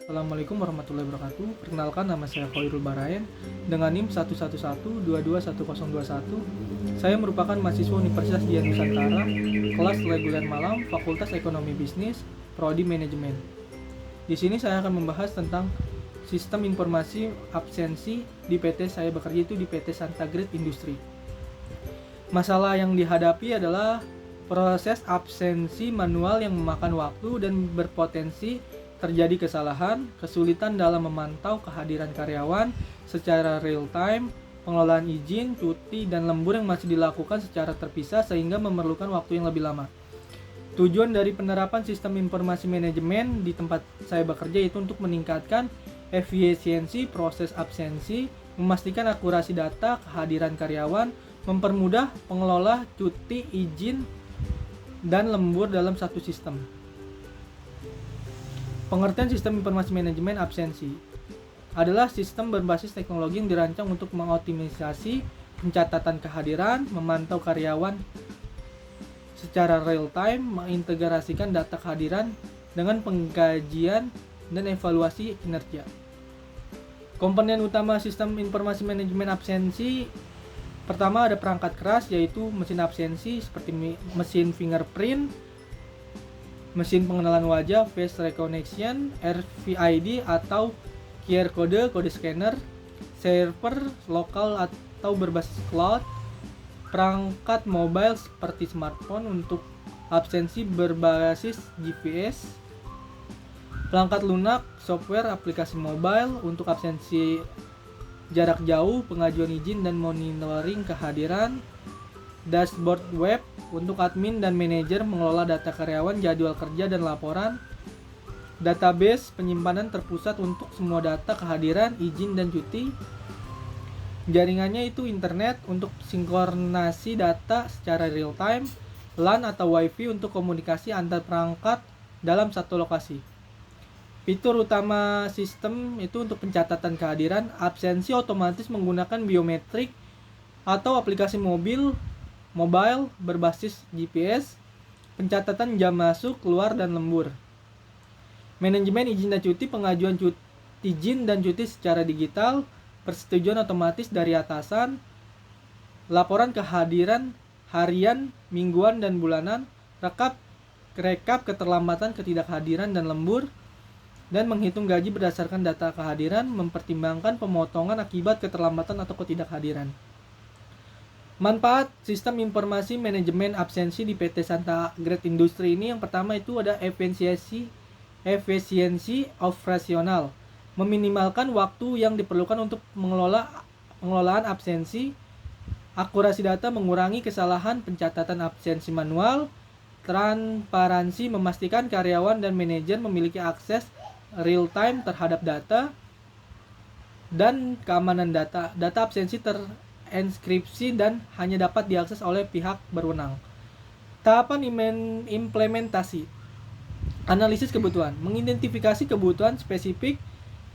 Assalamualaikum warahmatullahi wabarakatuh. Perkenalkan, nama saya Khairul Barain dengan NIM 1112221. Saya merupakan mahasiswa Universitas Dian Nusantara, kelas reguler malam, Fakultas Ekonomi Bisnis, Prodi Manajemen. Di sini saya akan membahas tentang sistem informasi absensi di PT saya bekerja, itu di PT Santa Grid Industri. Masalah yang dihadapi adalah proses absensi manual yang memakan waktu dan berpotensi terjadi kesalahan, kesulitan dalam memantau kehadiran karyawan secara real time, pengelolaan izin, cuti, dan lembur yang masih dilakukan secara terpisah sehingga memerlukan waktu yang lebih lama. Tujuan dari penerapan sistem informasi manajemen di tempat saya bekerja itu untuk meningkatkan efisiensi proses absensi, memastikan akurasi data kehadiran karyawan, mempermudah pengelola cuti, izin, dan lembur dalam satu sistem. Pengertian sistem informasi manajemen absensi adalah sistem berbasis teknologi yang dirancang untuk mengoptimisasi pencatatan kehadiran, memantau karyawan secara real time, mengintegrasikan data kehadiran dengan pengkajian dan evaluasi kinerja. Komponen utama sistem informasi manajemen absensi, pertama ada perangkat keras, yaitu mesin absensi seperti mesin fingerprint, mesin pengenalan wajah, face recognition, RFID atau QR code, kode scanner, server lokal atau berbasis cloud, perangkat mobile seperti smartphone untuk absensi berbasis GPS, perangkat lunak, software aplikasi mobile untuk absensi jarak jauh, pengajuan izin dan monitoring kehadiran, dashboard web untuk admin dan manajer mengelola data karyawan, jadwal kerja, dan laporan, database penyimpanan terpusat untuk semua data kehadiran, izin, dan cuti, jaringannya itu internet untuk sinkronasi data secara real time, LAN atau WiFi untuk komunikasi antar perangkat dalam satu lokasi. Fitur utama sistem itu untuk pencatatan kehadiran, absensi otomatis menggunakan biometrik atau aplikasi mobile berbasis GPS, pencatatan jam masuk, keluar, dan lembur. Manajemen izin dan cuti, pengajuan izin dan cuti secara digital, persetujuan otomatis dari atasan, laporan kehadiran harian, mingguan, dan bulanan, rekap keterlambatan, ketidakhadiran, dan lembur, dan menghitung gaji berdasarkan data kehadiran, mempertimbangkan pemotongan akibat keterlambatan atau ketidakhadiran. Manfaat sistem informasi manajemen absensi di PT Santa Grid Industri ini, yang pertama itu ada efisiensi operasional, meminimalkan waktu yang diperlukan untuk pengelolaan absensi, akurasi data, mengurangi kesalahan pencatatan absensi manual, transparansi, memastikan karyawan dan manajer memiliki akses real time terhadap data, dan keamanan data absensi enskripsi dan hanya dapat diakses oleh pihak berwenang. Tahapan implementasi, analisis kebutuhan, mengidentifikasi kebutuhan spesifik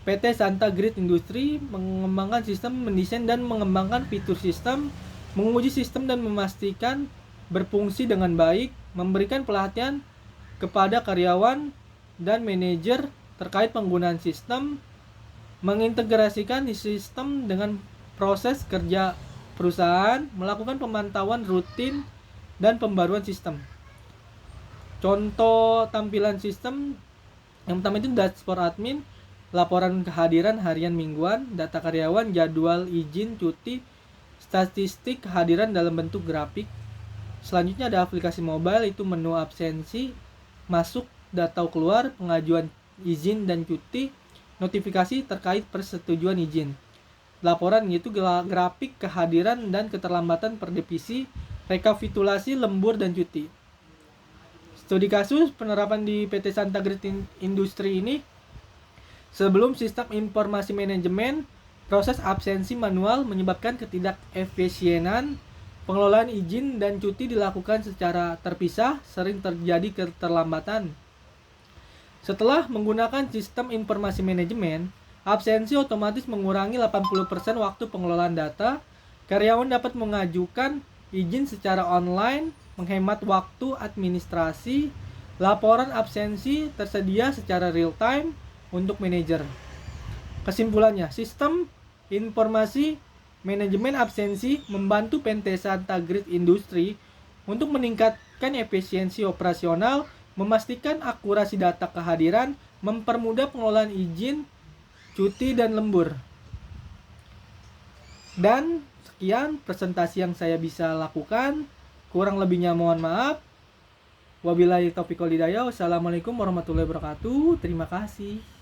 PT Santa Grid Industri, mengembangkan sistem, mendesain dan mengembangkan fitur sistem, menguji sistem dan memastikan berfungsi dengan baik, memberikan pelatihan kepada karyawan dan manajer terkait penggunaan sistem, mengintegrasikan sistem dengan proses kerja perusahaan, melakukan pemantauan rutin dan pembaruan sistem. Contoh tampilan sistem yang pertama itu dashboard admin, laporan kehadiran harian, mingguan, data karyawan, jadwal izin, cuti, statistik kehadiran dalam bentuk grafik. Selanjutnya ada aplikasi mobile, itu menu absensi, masuk, data keluar, pengajuan izin dan cuti, notifikasi terkait persetujuan izin, laporan yaitu grafik kehadiran dan keterlambatan per divisi, rekapitulasi lembur dan cuti. Studi kasus penerapan di PT Santa Grid Industri ini, sebelum sistem informasi manajemen, proses absensi manual menyebabkan ketidakefisienan, pengelolaan izin dan cuti dilakukan secara terpisah, sering terjadi keterlambatan. Setelah menggunakan sistem informasi manajemen, absensi otomatis mengurangi 80% waktu pengelolaan data, karyawan dapat mengajukan izin secara online, menghemat waktu administrasi, laporan absensi tersedia secara real time, untuk manajer. Kesimpulannya, sistem informasi manajemen absensi membantu PT Santa Grid Industri untuk meningkatkan efisiensi operasional, memastikan akurasi data kehadiran, mempermudah pengelolaan izin, cuti, dan lembur. Dan sekian presentasi yang saya bisa lakukan. Kurang lebihnya mohon maaf. Wabillahi taufiq wal hidayah. Wassalamualaikum warahmatullahi wabarakatuh. Terima kasih.